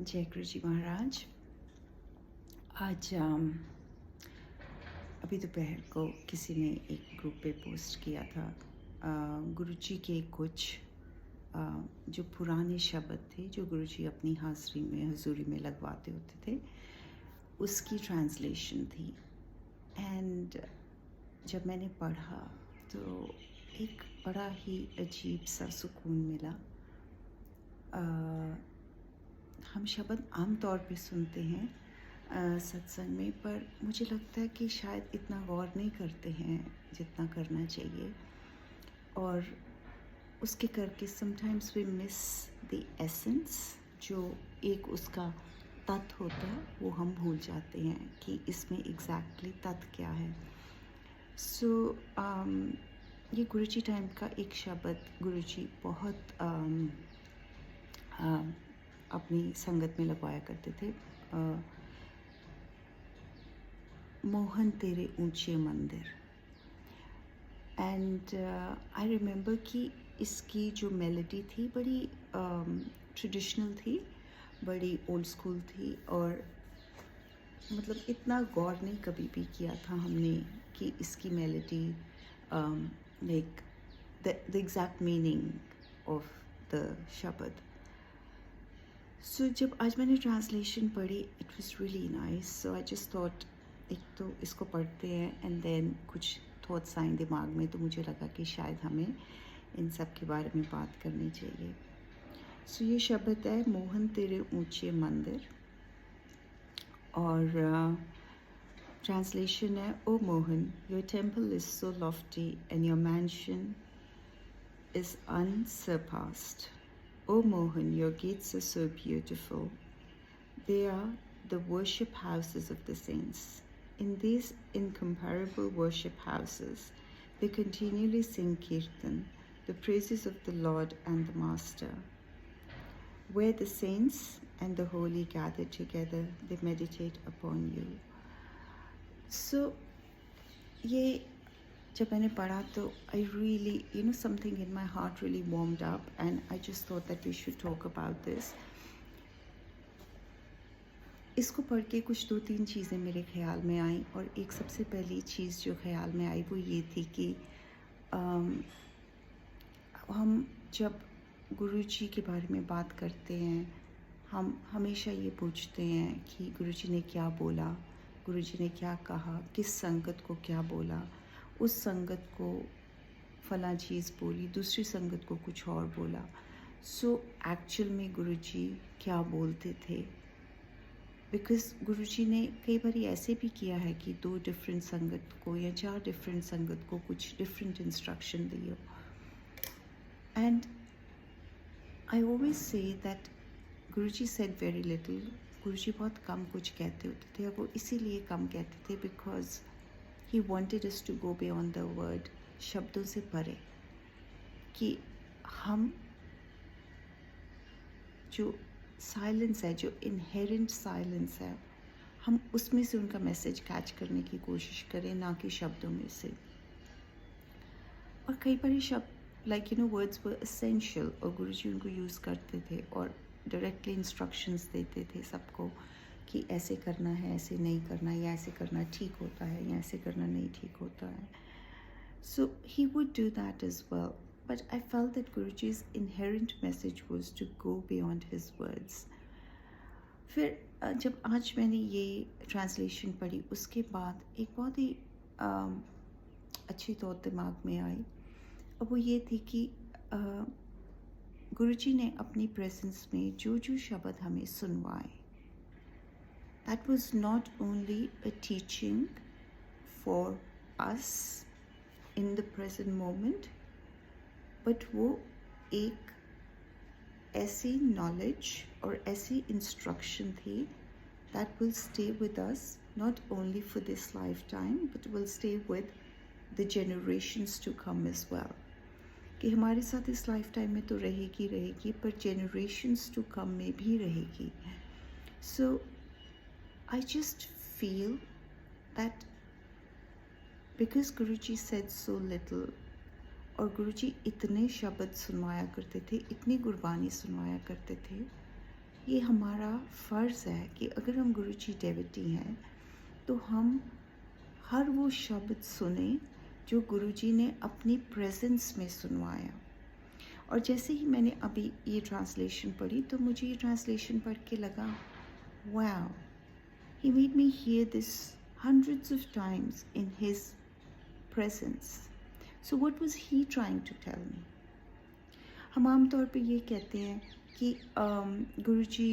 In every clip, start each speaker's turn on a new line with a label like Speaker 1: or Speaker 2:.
Speaker 1: जय गुरु जी महाराज। आज अभी दोपहर को किसी ने एक ग्रुप पे पोस्ट किया था गुरु जी के कुछ जो पुराने शब्द थे जो गुरु जी अपनी हाज़री में हजूरी में लगवाते होते थे, उसकी ट्रांसलेशन थी। एंड जब मैंने पढ़ा तो एक बड़ा ही अजीब सा सुकून मिला। हम शब्द आम तौर पे सुनते हैं सत्संग में, पर मुझे लगता है कि शायद इतना गौर नहीं करते हैं जितना करना चाहिए, और उसके करके sometimes we miss the essence. जो एक उसका तत्व होता है वो हम भूल जाते हैं कि इसमें एग्जैक्टली तत्व क्या है। सो ये गुरुजी टाइम का एक शब्द गुरुजी बहुत अपनी संगत में लगवाया करते थे। मोहन तेरे ऊंचे मंदिर। एंड आई रिमेंबर कि इसकी जो मेलोडी थी बड़ी ट्रेडिशनल थी, बड़ी ओल्ड स्कूल थी, और मतलब इतना गौर नहीं कभी भी किया था हमने कि इसकी melody like the exact meaning of the शब्द। सो जब आज मैंने ट्रांसलेशन पढ़ी, it was really nice. So I just thought एक तो इसको पढ़ते हैं एंड देन कुछ थॉट्स आए दिमाग में, तो मुझे लगा कि शायद हमें इन सब के बारे में बात करनी चाहिए। सो ये शब्द है मोहन तेरे ऊंचे मंदिर, और ट्रांसलेशन है O Mohan, your temple is so lofty and your mansion is unsurpassed. O Mohan, your gates are so beautiful. They are the worship houses of the saints. In these incomparable worship houses, they continually sing Kirtan, the praises of the Lord and the Master. Where the saints and the holy gather together, they meditate upon you. So, ये जब मैंने पढ़ा तो I really something in my heart really warmed up, and I just thought that we should talk about this. इसको पढ़ के कुछ 2-3 चीज़ें मेरे ख्याल में आई, और एक सबसे पहली चीज़ जो ख्याल में आई वो ये थी कि हम जब गुरु जी के बारे में बात करते हैं, हम हमेशा ये पूछते हैं कि गुरु जी ने क्या बोला, गुरु जी ने क्या कहा, किस संगत को क्या बोला, उस संगत को फला चीज़ बोली, दूसरी संगत को कुछ और बोला। सो एक्चुअल में गुरुजी क्या बोलते थे? बिकॉज गुरुजी ने कई बार ऐसे भी किया है कि 2 डिफरेंट संगत को या 4 डिफरेंट संगत को कुछ डिफरेंट इंस्ट्रक्शन दिए। And I always say that Guruji said very little. Guruji बहुत कम कुछ कहते होते थे, और वो इसीलिए कम कहते थे because He wanted us to go beyond the word, शब्दों से परे, कि हम जो साइलेंस है, जो इनहेरेंट साइलेंस है, हम उसमें से उनका मैसेज कैच करने की कोशिश करें, ना कि शब्दों में से। और कई बार शब्द लाइक वर्ड्स वर एसेंशियल, और गुरुजी उनको यूज़ करते थे और डायरेक्टली इंस्ट्रक्शंस देते थे सबको कि ऐसे करना है, ऐसे नहीं करना, या ऐसे करना ठीक होता है, या ऐसे करना नहीं ठीक होता है। So he would do that as well, but I felt that Guruji's inherent message was to go beyond his words. फिर जब आज मैंने ये ट्रांसलेशन पढ़ी, उसके बाद एक बहुत ही अच्छी थॉट दिमाग में आई, और वो ये थी कि गुरुजी ने अपनी प्रेजेंस में जो जो शब्द हमें सुनवाए, that was not only a teaching for us in the present moment, but वो एक ऐसी knowledge और ऐसी instruction थी that will stay with us not only for this lifetime, but will stay with the generations to come as well. कि हमारे साथ इस लाइफ टाइम में तो रहेगी, पर generations to come में भी रहेगी। So I just feel that because Guruji said so little, और गुरुजी इतने शब्द सुनवाया करते थे, इतनी गुरबानी सुनवाया करते थे, ये हमारा फ़र्ज़ है कि अगर हम गुरुजी डेवोटी हैं तो हम हर वो शब्द सुने जो गुरुजी ने अपनी प्रेजेंस में सुनवाया। और जैसे ही मैंने अभी ये ट्रांसलेशन पढ़ी तो मुझे ये ट्रांसलेशन पढ़ के लगा, wow, he made me here this hundreds of times in his presence. So what was he trying to tell me? हम आम तौर पे ये कहते हैं कि गुरुजी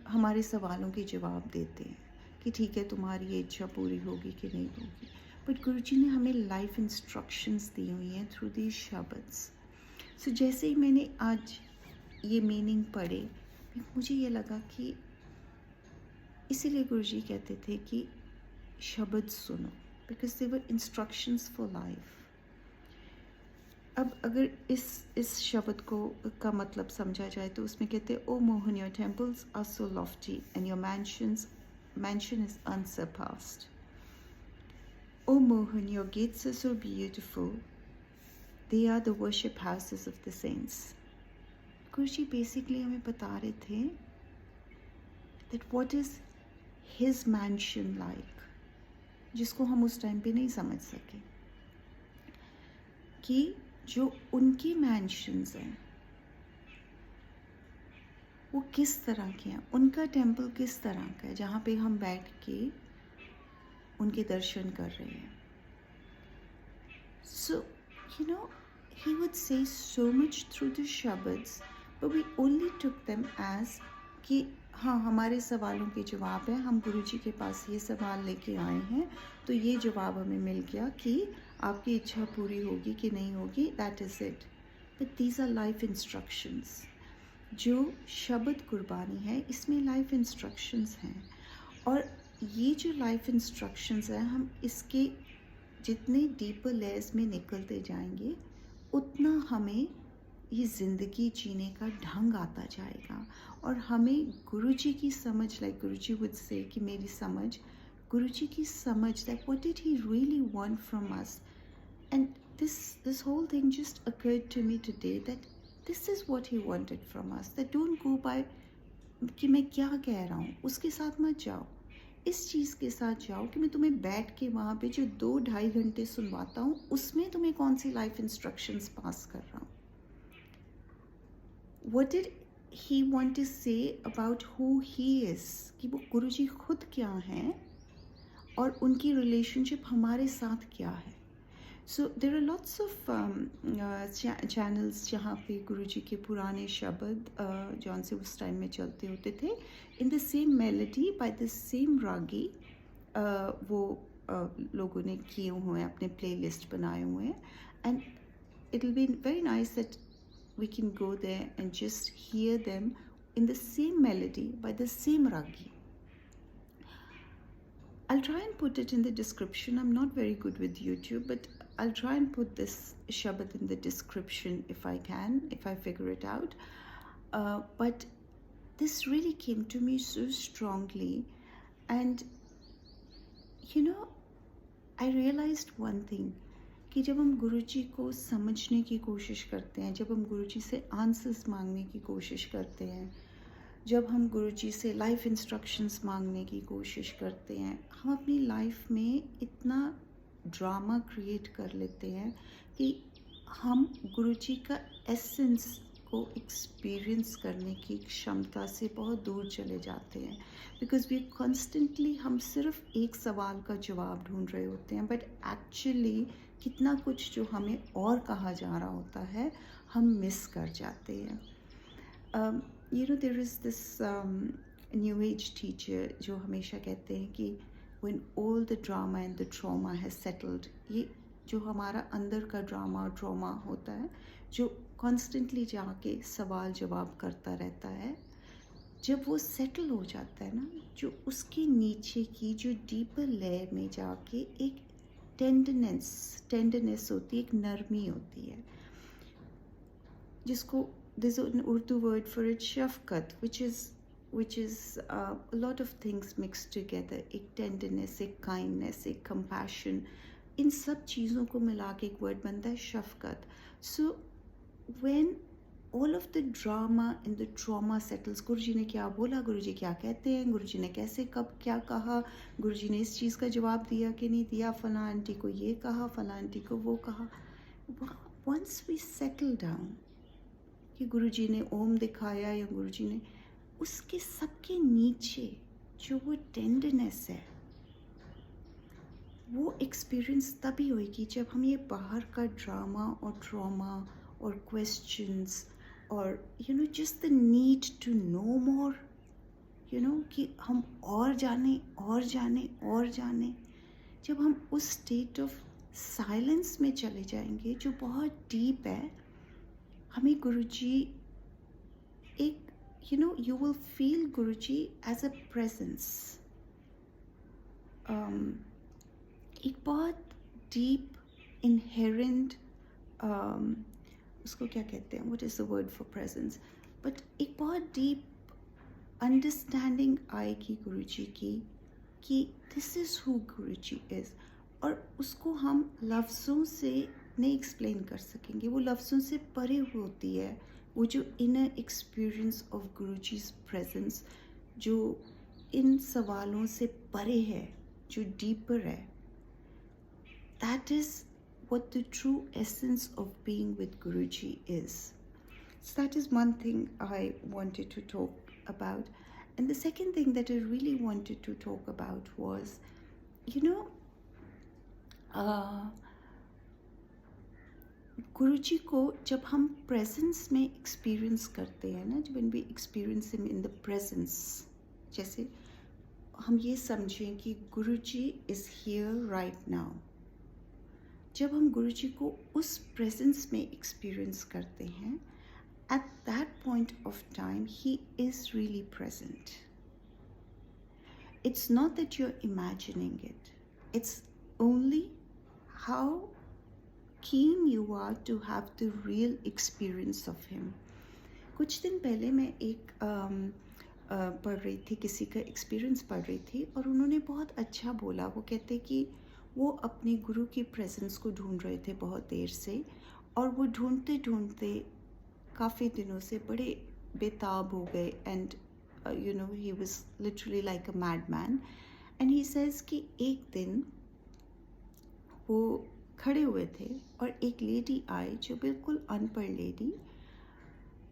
Speaker 1: हमारे सवालों के जवाब देते हैं कि ठीक है, तुम्हारी ये इच्छा पूरी होगी कि नहीं होगी, बट गुरुजी ने हमें लाइफ इंस्ट्रक्शंस दी हुई हैं थ्रू दीज शब्द्स। सो जैसे ही मैंने आज ये मीनिंग पढ़े, मुझे ये लगा कि इसीलिए गुरुजी कहते थे कि शब्द सुनो, because they were instructions for life. अब अगर इस शब्द को का मतलब समझा जाए तो उसमें कहते हैं, O Mohan, your temples are so lofty and your mansion is unsurpassed. O Mohan, your gates are so beautiful. They are the worship houses of the saints. Guruji basically हमें बता रहे थे that what is his mansion like, जिसको हम उस time पे नहीं समझ सके, कि जो उनकी मैंशंस हैं वो किस तरह के हैं, उनका टेम्पल किस तरह का है जहाँ पे हम बैठ के उनके दर्शन कर रहे हैं। So you know, he would say so much through the shabads, but we only took them as कि हाँ, हमारे सवालों के जवाब हैं, हम गुरुजी के पास ये सवाल लेके आए हैं तो ये जवाब हमें मिल गया कि आपकी इच्छा पूरी होगी कि नहीं होगी, that is it. But these our life instructions. जो शब्द कुर्बानी है इसमें लाइफ इंस्ट्रक्शंस हैं, और ये जो लाइफ इंस्ट्रक्शंस हैं, हम इसके जितने डीपर लेयर्स में निकलते जाएंगे उतना हमें ये ज़िंदगी जीने का ढंग आता जाएगा, और हमें गुरुजी की समझ, लाइक गुरुजी वुड से कि मेरी समझ, गुरुजी की समझ, that what did he really want from us. And this whole thing just occurred to me today that this is what he wanted from us, that don't go by कि मैं क्या कह रहा हूँ उसके साथ मत जाओ, इस चीज़ के साथ जाओ कि मैं तुम्हें बैठ के वहाँ पे जो 2-2.5 घंटे सुनवाता हूँ उसमें तुम्हें कौन सी लाइफ इंस्ट्रक्शंस पास कर रहा हूँ। What did he want to say about who he is, कि वो गुरुजी खुद क्या हैं और उनकी रिलेशनशिप हमारे साथ क्या है। So there are lots of channels जहाँ पे गुरुजी के पुराने शब्द जौन से उस टाइम में चलते होते थे, in the same melody by the same ragi, वो लोगों ने किए हुए हैं, अपने प्लेलिस्ट बनाए हुए हैं, and it will be very nice that we can go there and just hear them in the same melody by the same ragi. I'll try and put it in the description. I'm not very good with YouTube, but I'll try and put this shabad in the description if I can, if I figure it out. But this really came to me so strongly, and you know, I realized one thing, कि जब हम गुरुजी को समझने की कोशिश करते हैं, जब हम गुरुजी से आंसर्स मांगने की कोशिश करते हैं, जब हम गुरुजी से लाइफ इंस्ट्रक्शंस मांगने की कोशिश करते हैं, हम अपनी लाइफ में इतना ड्रामा क्रिएट कर लेते हैं कि हम गुरुजी का एसेंस को एक्सपीरियंस करने की क्षमता से बहुत दूर चले जाते हैं, बिकॉज वी कॉन्स्टेंटली, हम सिर्फ एक सवाल का जवाब ढूंढ रहे होते हैं, बट एक्चुअली कितना कुछ जो हमें और कहा जा रहा होता है हम मिस कर जाते हैं। You know, there is this new age teacher जो हमेशा कहते हैं कि when all the drama and the trauma has settled, ये जो हमारा अंदर का ड्रामा और ट्रॉमा होता है, जो कॉन्स्टेंटली जाके सवाल जवाब करता रहता है, जब वो सेटल हो जाता है ना, जो उसके नीचे की जो डीपर लेयर में जाके एक टेंडरनेस होती है, एक नरमी होती है, जिसको there's an Urdu word for it, shafqat, which is a lot of things mixed together, एक टेंडरनेस, एक काइंडनेस, एक कंपैशन, इन सब चीज़ों को मिला के एक वर्ड बनता है शफकत। सो when all of the drama and the trauma settles. गुरुजी ने क्या बोला, गुरुजी क्या कहते हैं, गुरुजी ने कैसे कब क्या कहा, गुरुजी ने इस चीज़ का जवाब दिया कि नहीं दिया, फला आंटी को ये कहा, फला आंटी को वो कहा. Once we settle down कि गुरुजी ने ओम दिखाया या गुरुजी ने, उसके सबके नीचे जो वो टेंडरनेस है, वो एक्सपीरियंस तभी होएगी जब हम ये बाहर का ड्रामा और ट्रॉमा और क्वेश्चंस और just the need to know more, कि हम और जाने और जाने और जाने, जब हम उस स्टेट ऑफ साइलेंस में चले जाएंगे जो बहुत डीप है, हमें गुरुजी एक you will feel Guruji as a presence. एक बहुत डीप इनहेरेंट, उसको क्या कहते हैं, what is the word for presence, but एक बहुत डीप अंडरस्टैंडिंग आएगी गुरुजी की कि this is who Guruji is. और उसको हम लफ्ज़ों से नहीं एक्सप्लेन कर सकेंगे, वो लफ्ज़ों से परे होती है, वो जो inner experience of Guruji's presence जो इन सवालों से परे है, जो डीपर है. That is what the true essence of being with Guruji is. So that is one thing I wanted to talk about. And the second thing that I really wanted to talk about was, गुरुजी को जब हम presence में experience करते हैं ना, when we experience him in the presence, जैसे हम ये समझें कि गुरुजी is here right now. जब हम गुरुजी को उस प्रेजेंस में एक्सपीरियंस करते हैं, at that point of time he is really present. It's not that you're imagining it. It's only how keen you are to have the real experience of him. कुछ दिन पहले मैं एक पढ़ रही थी, किसी का एक्सपीरियंस पढ़ रही थी, और उन्होंने बहुत अच्छा बोला. वो कहते कि वो अपने गुरु की प्रेजेंस को ढूंढ रहे थे बहुत देर से, और वो ढूंढते ढूंढते काफ़ी दिनों से बड़े बेताब हो गए. And he was literally like a mad man. And he says कि एक दिन वो खड़े हुए थे और एक लेडी आई जो बिल्कुल अनपढ़ लेडी,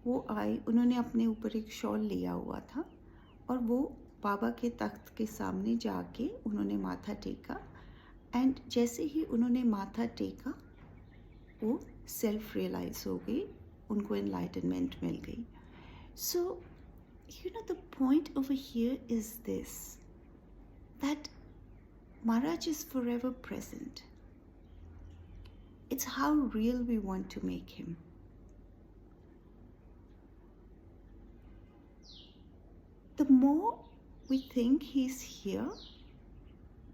Speaker 1: वो आई, उन्होंने अपने ऊपर एक शॉल लिया हुआ था और वो बाबा के तख्त के सामने जाके उन्होंने माथा टेका. एंड जैसे ही उन्होंने माथा टेका, वो सेल्फ रियलाइज हो गई, उनको एनलाइटनमेंट मिल गई. So the point over here is this, that Maharaj is forever present. It's how real we want to make him. The more we think he's here,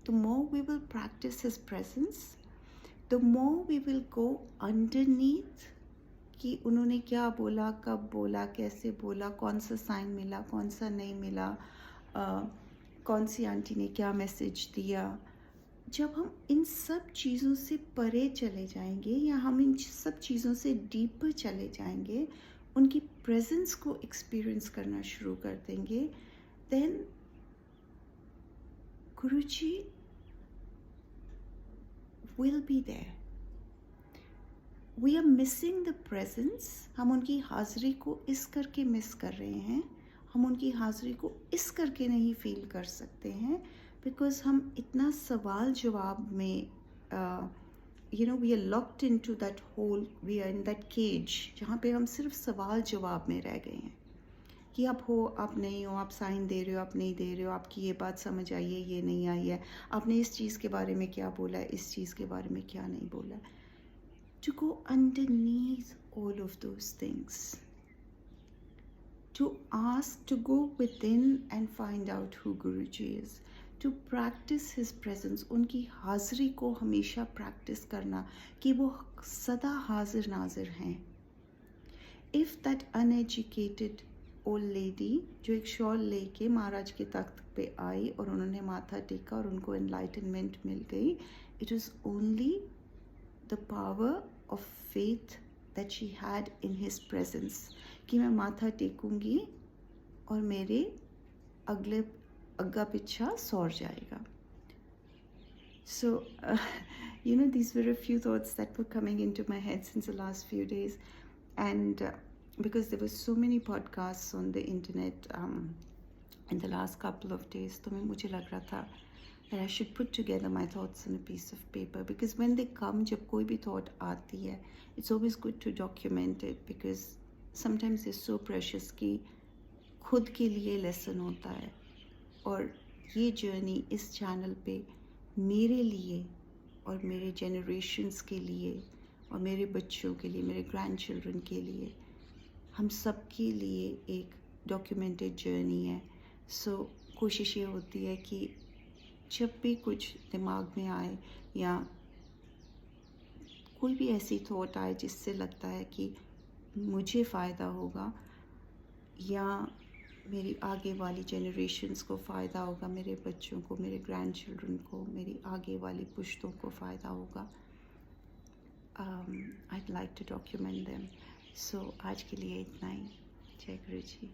Speaker 1: the more we will practice his presence, the more we will go underneath कि उन्होंने क्या बोला, कब बोला, कैसे बोला, कौन सा साइन मिला, कौन सा नहीं मिला, कौन सी आंटी ने क्या मैसेज दिया. जब हम इन सब चीज़ों से परे चले जाएंगे या हम इन सब चीज़ों से डीपर चले जाएंगे, उनकी प्रेजेंस को एक्सपीरियंस करना शुरू कर देंगे, then Guruji will be there. We are missing the presence. हम उनकी हाज़िरी को इस करके मिस कर रहे हैं, हम उनकी हाज़िरी को इस करके नहीं फील कर सकते हैं, बिकॉज हम इतना सवाल जवाब में we are locked into that hole, we are in that cage, जहाँ पे हम सिर्फ सवाल जवाब में रह गए हैं कि आप हो, आप नहीं हो, आप साइन दे रहे हो, आप नहीं दे रहे हो, आपकी ये बात समझ आई है, ये नहीं आई है, आपने इस चीज़ के बारे में क्या बोला है, इस चीज़ के बारे में क्या नहीं बोला. To go underneath all of those things, to ask, to go within and find out who Guruji is, to practice his presence, उनकी हाज़िरी को हमेशा प्रैक्टिस करना कि वो सदा हाजिर नाजिर हैं. If that uneducated old lady जो एक शॉल लेके महाराज के तख्त पे आई और उन्होंने माथा टेका और उनको एनलाइटनमेंट मिल गई, it was only the power of faith that she had in his presence, कि मैं माथा टेकूंगी और मेरे अगले अग्गा पिछा सौर जाएगा. So, these were a few thoughts that were coming into my head since the last few days. And because there were so many podcasts on the internet in the last couple of days, तो मुझे लग रहा था that I should put together my thoughts on a piece of paper. Because when they come, जब कोई भी thought आती है, it's always good to document it, because sometimes they're so precious कि खुद के लिए lesson होता है. और ये journey इस channel पे मेरे लिए और मेरे generations के लिए और मेरे बच्चों के लिए, मेरे grandchildren के लिए, हम सब के लिए एक documented journey है. So कोशिश ये होती है कि जब भी कुछ दिमाग में आए या कोई भी ऐसी थॉट आए जिससे लगता है कि मुझे फ़ायदा होगा या मेरी आगे वाली जनरेशन्स को फ़ायदा होगा, मेरे बच्चों को, मेरे ग्रैंड चिल्ड्रन को, मेरी आगे वाली पुश्तों को फ़ायदा होगा, I'd like to document them. So आज के लिए इतना ही. जय गुरु जी.